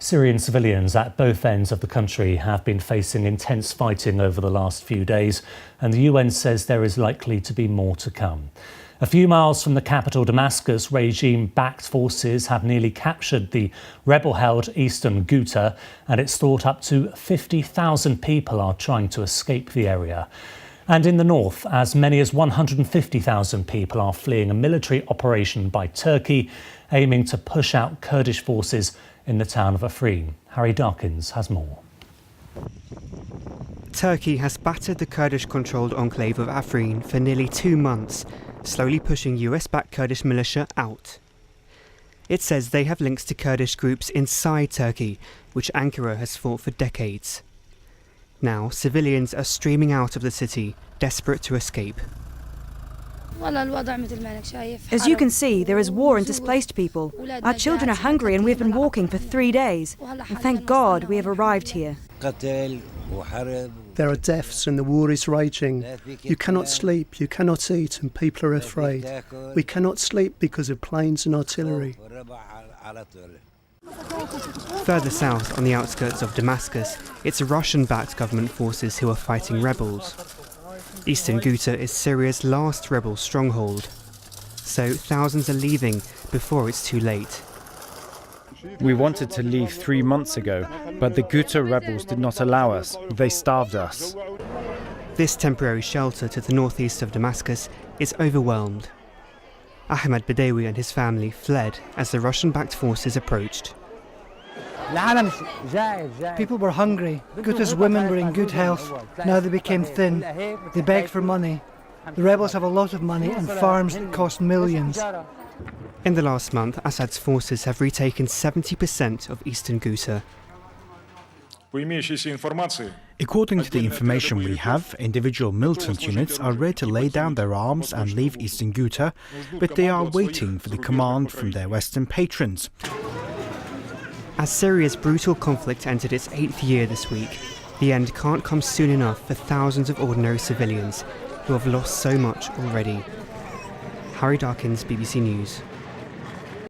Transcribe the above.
Syrian civilians at both ends of the country have been facing intense fighting over the last few days, and the UN says there is likely to be more to come. A few miles from the capital, Damascus, regime-backed forces have nearly captured the rebel-held Eastern Ghouta, and it's thought up to 50,000 people are trying to escape the area. And in the north, as many as 150,000 people are fleeing a military operation by Turkey, aiming to push out Kurdish forces in the town of Afrin. Harry Darkins has more. Turkey has battered the Kurdish-controlled enclave of Afrin for nearly 2 months, slowly pushing US-backed Kurdish militia out. It says they have links to Kurdish groups inside Turkey, which Ankara has fought for decades. Now, civilians are streaming out of the city, desperate to escape. As you can see, there is war and displaced people. Our children are hungry and we've been walking for 3 days. And thank God we have arrived here. There are deaths and the war is raging. You cannot sleep, you cannot eat, and people are afraid. We cannot sleep because of planes and artillery. Further south, on the outskirts of Damascus, it's Russian-backed government forces who are fighting rebels. Eastern Ghouta is Syria's last rebel stronghold. So thousands are leaving before it's too late. We wanted to leave 3 months ago, but the Ghouta rebels did not allow us. They starved us. This temporary shelter to the northeast of Damascus is overwhelmed. Ahmed Badawi and his family fled as the Russian-backed forces approached. People were hungry. Ghouta's women were in good health. Now they became thin. They begged for money. The rebels have a lot of money and farms that cost millions. In the last month, Assad's forces have retaken 70% of Eastern Ghouta. According to the information we have, individual militant units are ready to lay down their arms and leave Eastern Ghouta, but they are waiting for the command from their Western patrons. As Syria's brutal conflict entered its 8th year this week, the end can't come soon enough for thousands of ordinary civilians who have lost so much already. Harry Darkins, BBC News.